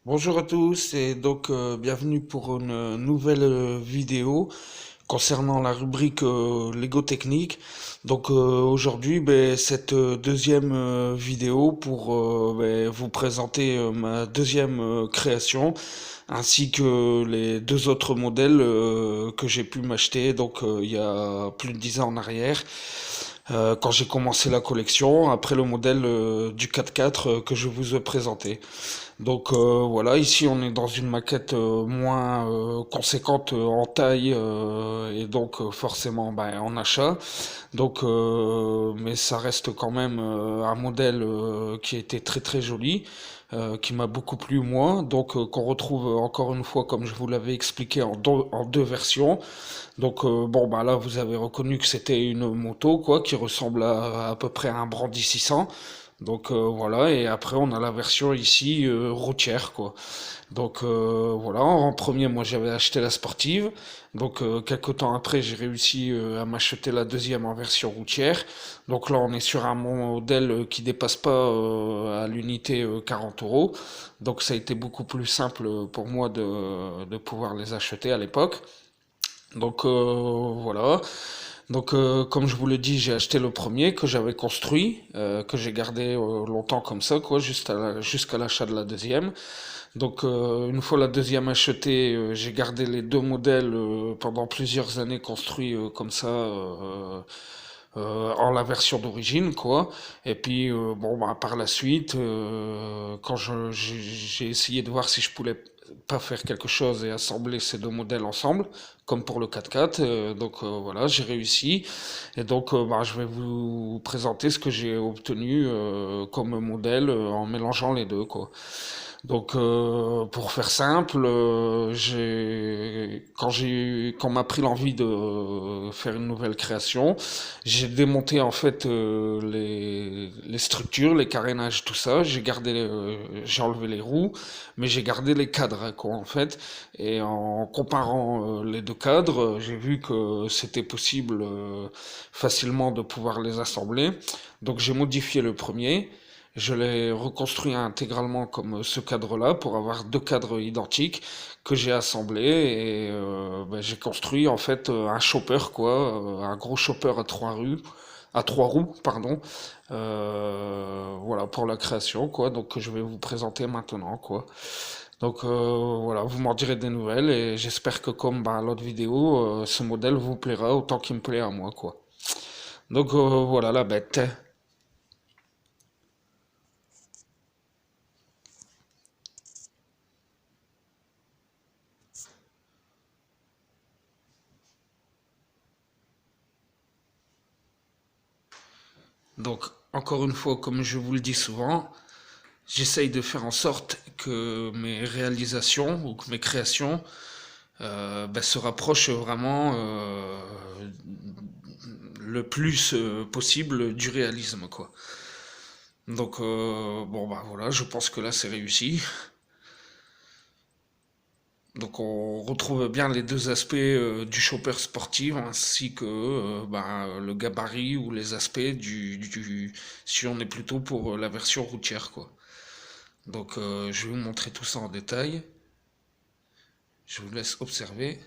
Bonjour à tous et donc bienvenue pour une nouvelle vidéo concernant la rubrique Lego Technique. Donc aujourd'hui cette deuxième vidéo pour vous présenter ma deuxième création ainsi que les deux autres modèles que j'ai pu m'acheter donc il y a plus de 10 ans en arrière. Quand j'ai commencé la collection, après le modèle du 4x4 que je vous ai présenté. Donc voilà, ici on est dans une maquette moins conséquente en taille et donc forcément en achat. Donc mais ça reste quand même un modèle qui a été très très joli, qui m'a beaucoup plu moi. Donc qu'on retrouve encore une fois comme je vous l'avais expliqué en deux versions. Donc là vous avez reconnu que c'était une moto quoi qui ressemble à peu près à un Brandy 600. Donc voilà, et après on a la version ici routière quoi. Donc voilà, en premier moi j'avais acheté la sportive. Donc quelques temps après j'ai réussi à m'acheter la deuxième en version routière. Donc là on est sur un modèle qui dépasse pas à l'unité 40 euros. Donc ça a été beaucoup plus simple pour moi de pouvoir les acheter à l'époque. Donc voilà. Donc comme je vous le dis, j'ai acheté le premier que j'avais construit, que j'ai gardé longtemps comme ça, quoi, jusqu'à l'achat de la deuxième. Donc une fois la deuxième achetée, j'ai gardé les deux modèles pendant plusieurs années construits comme ça. En la version d'origine quoi, et puis par la suite quand j'ai essayé de voir si je pouvais pas faire quelque chose et assembler ces deux modèles ensemble comme pour le 4x4. Donc voilà, j'ai réussi. Et donc je vais vous présenter ce que j'ai obtenu comme modèle en mélangeant les deux quoi. Donc pour faire simple, quand m'a pris l'envie de faire une nouvelle création, j'ai démonté en fait les structures, les carénages, tout ça. J'ai enlevé les roues, mais j'ai gardé les cadres quoi en fait. Et en comparant les deux cadres, j'ai vu que c'était possible facilement de pouvoir les assembler. Donc j'ai modifié le premier. Je l'ai reconstruit intégralement comme ce cadre-là pour avoir deux cadres identiques que j'ai assemblés et j'ai construit en fait un chopper quoi, un gros chopper à trois roues pardon, voilà pour la création quoi. Donc que je vais vous présenter maintenant quoi. Donc voilà, vous m'en direz des nouvelles et j'espère que comme l'autre vidéo, ce modèle vous plaira autant qu'il me plaît à moi quoi. Donc voilà la bête. Donc, encore une fois, comme je vous le dis souvent, j'essaye de faire en sorte que mes réalisations ou que mes créations se rapprochent vraiment le plus possible du réalisme, quoi. Donc, voilà, je pense que là, c'est réussi. Donc, on retrouve bien les deux aspects du chopper sportif ainsi que le gabarit ou les aspects si on est plutôt pour la version routière, quoi. Donc je vais vous montrer tout ça en détail. Je vous laisse observer.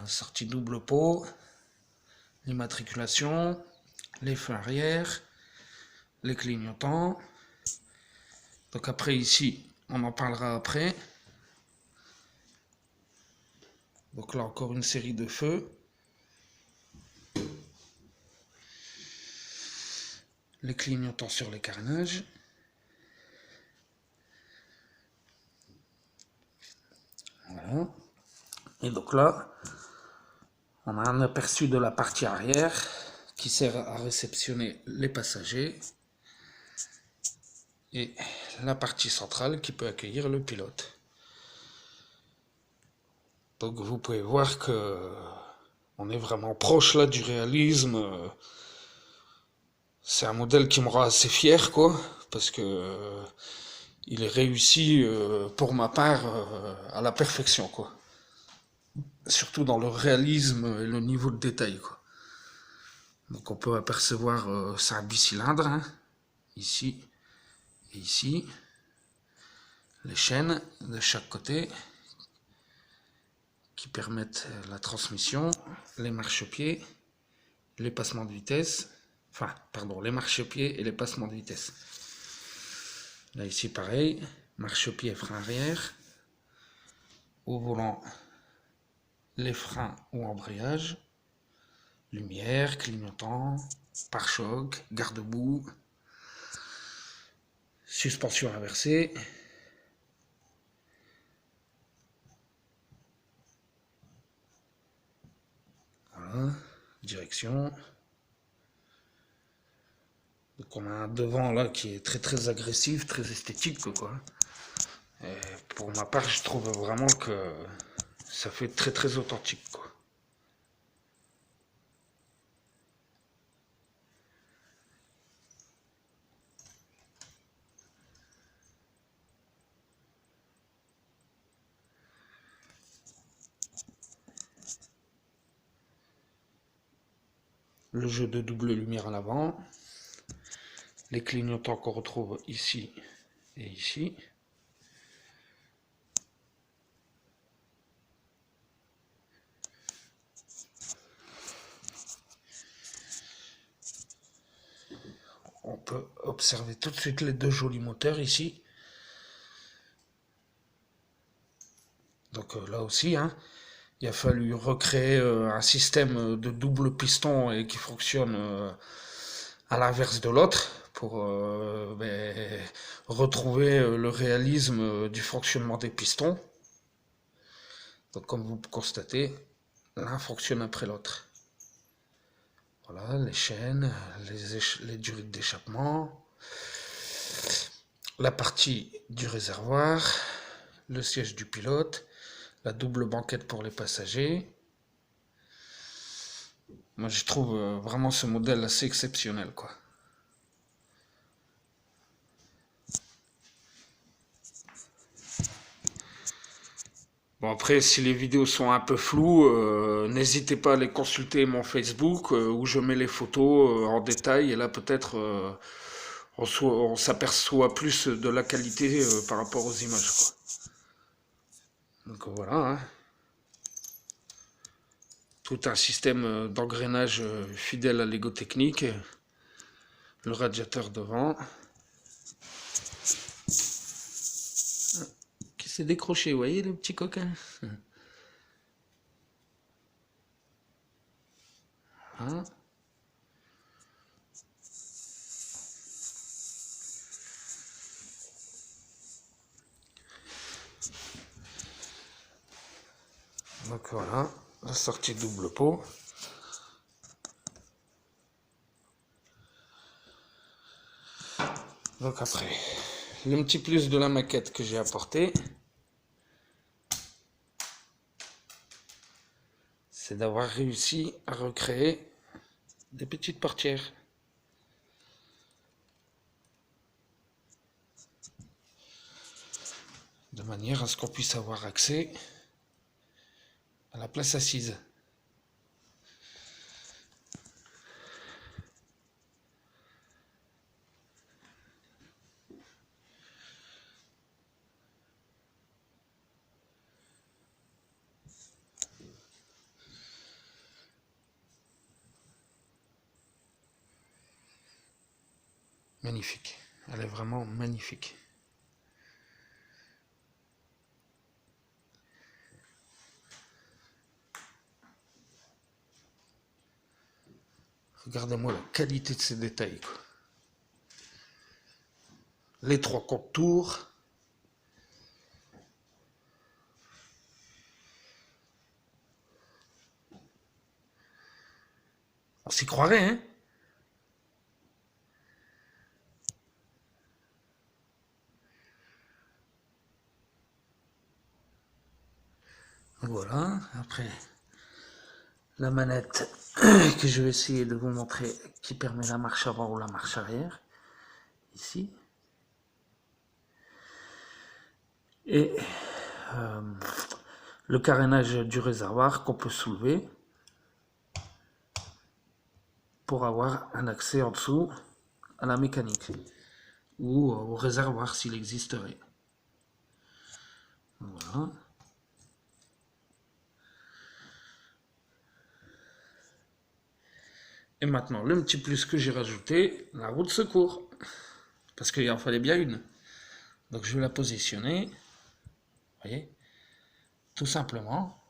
Sortie double pot, l'immatriculation, les feux arrière, les clignotants. Donc après ici, on en parlera après. Donc là encore une série de feux. Les clignotants sur les carnages. Voilà. Et donc là, on a un aperçu de la partie arrière qui sert à réceptionner les passagers et la partie centrale qui peut accueillir le pilote. Donc vous pouvez voir que on est vraiment proche là du réalisme. C'est un modèle qui me rend assez fier, quoi, parce que il est réussi pour ma part à la perfection, quoi. Surtout dans le réalisme et le niveau de détail, quoi. Donc on peut apercevoir, c'est un bicylindre, hein, ici et ici, les chaînes de chaque côté qui permettent la transmission, les marchepieds, les passements de vitesse, enfin, pardon, les marchepieds et les passements de vitesse. Là, ici, pareil, marchepied, frein arrière, au volant, les freins ou embrayage, lumière, clignotant, pare-choc, garde-boue, suspension inversée, voilà, direction. Donc on a un devant là qui est très très agressif, très esthétique, quoi. Et pour ma part, je trouve vraiment que ça fait très très authentique, quoi. Le jeu de double lumière à l'avant, les clignotants qu'on retrouve ici et ici. On peut observer tout de suite les deux jolis moteurs ici. Donc là aussi, hein, il a fallu recréer un système de double piston et qui fonctionne à l'inverse de l'autre pour retrouver le réalisme du fonctionnement des pistons. Donc comme vous constatez, l'un fonctionne après l'autre. Voilà, les chaînes, les durites d'échappement, la partie du réservoir, le siège du pilote, la double banquette pour les passagers. Moi, je trouve vraiment ce modèle assez exceptionnel, quoi. Bon, après, si les vidéos sont un peu floues, n'hésitez pas à aller consulter mon Facebook où je mets les photos en détail. Et là, peut-être, on s'aperçoit plus de la qualité par rapport aux images, quoi. Donc voilà, hein. Tout un système d'engrenage fidèle à Lego Technique. Le radiateur devant. Qui s'est décroché, vous voyez le petit coquin. Hein. Donc voilà, la sortie double pot. Donc après, le petit plus de la maquette que j'ai apporté, c'est d'avoir réussi à recréer des petites portières. De manière à ce qu'on puisse avoir accès à la place assise. Magnifique. Elle est vraiment magnifique. Regardez-moi la qualité de ces détails, quoi. Les trois contours. On s'y croirait, hein? Voilà, après la manette que je vais essayer de vous montrer qui permet la marche avant ou la marche arrière, ici. Et le carénage du réservoir qu'on peut soulever pour avoir un accès en dessous à la mécanique ou au réservoir s'il existerait. Voilà. Et maintenant, le petit plus que j'ai rajouté, la roue de secours. Parce qu'il en fallait bien une. Donc je vais la positionner. Vous voyez, tout simplement.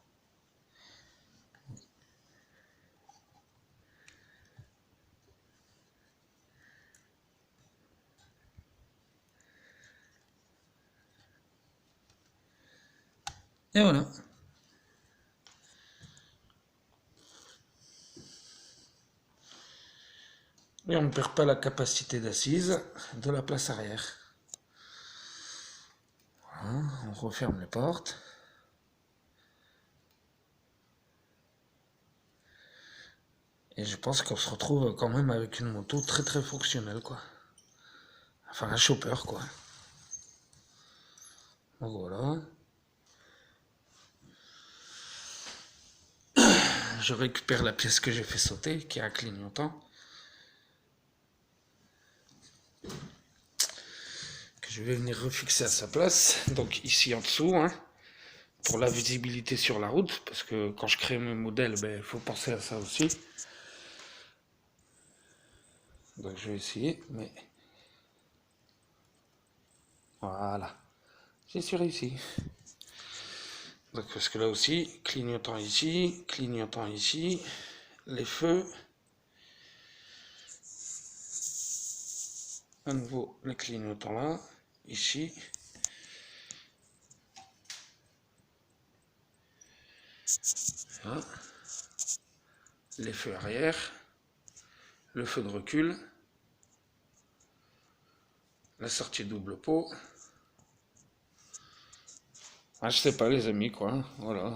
Et voilà. Et on ne perd pas la capacité d'assise de la place arrière. Voilà, on referme les portes. Et je pense qu'on se retrouve quand même avec une moto très très fonctionnelle, quoi. Enfin, un chopper, quoi. Donc voilà. Je récupère la pièce que j'ai fait sauter, qui est un clignotant. Que je vais venir refixer à sa place. Donc ici en dessous, hein, pour la visibilité sur la route, parce que quand je crée mes modèles, il faut penser à ça aussi. Donc je vais essayer, mais... Voilà. J'y suis réussi. Donc parce que là aussi, clignotant ici, les feux. À nouveau les clignotants là, ici. Voilà. Les feux arrière, le feu de recul, la sortie double pot. Ah, je sais pas les amis quoi, hein, voilà.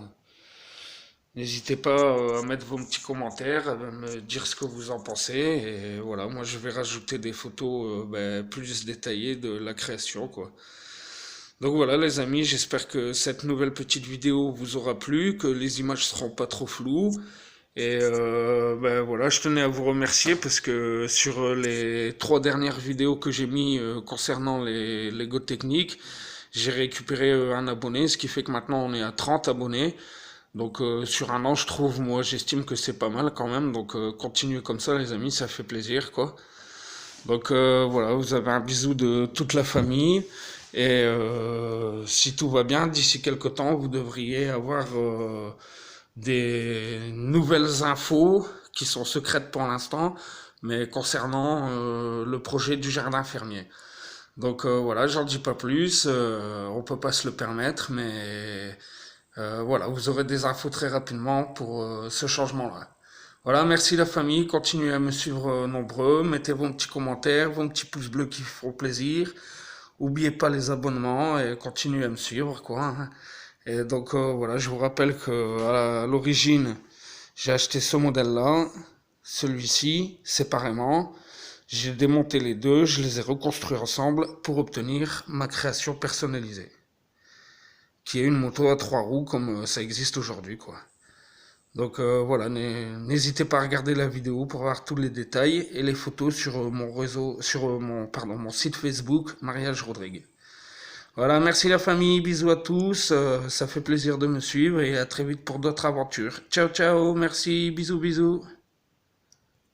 N'hésitez pas à mettre vos petits commentaires, à me dire ce que vous en pensez. Et voilà, moi je vais rajouter des photos plus détaillées de la création quoi. Donc voilà les amis, j'espère que cette nouvelle petite vidéo vous aura plu, que les images seront pas trop floues. Et voilà, je tenais à vous remercier parce que sur les 3 dernières vidéos que j'ai mis concernant les Lego techniques, j'ai récupéré un abonné, ce qui fait que maintenant on est à 30 abonnés. Donc sur un an, je trouve, moi j'estime que c'est pas mal quand même. Donc continuez comme ça les amis, ça fait plaisir quoi. Donc voilà, vous avez un bisou de toute la famille. Et si tout va bien, d'ici quelques temps, vous devriez avoir des nouvelles infos qui sont secrètes pour l'instant, mais concernant le projet du jardin fermier. Donc voilà, j'en dis pas plus, on peut pas se le permettre, mais voilà, vous aurez des infos très rapidement pour ce changement-là. Voilà, merci la famille, continuez à me suivre nombreux, mettez vos petits commentaires, vos petits pouces bleus qui font plaisir. Oubliez pas les abonnements et continuez à me suivre, quoi, hein. Et donc voilà, je vous rappelle que à l'origine, j'ai acheté ce modèle-là, celui-ci, séparément. J'ai démonté les deux, je les ai reconstruits ensemble pour obtenir ma création personnalisée, qui est une moto à 3 roues comme ça existe aujourd'hui, quoi. Donc voilà, n'hésitez pas à regarder la vidéo pour voir tous les détails et les photos sur mon réseau, sur mon site Facebook, Mariage Rodrigue. Voilà, merci la famille, bisous à tous, ça fait plaisir de me suivre et à très vite pour d'autres aventures. Ciao ciao, merci, bisous bisous.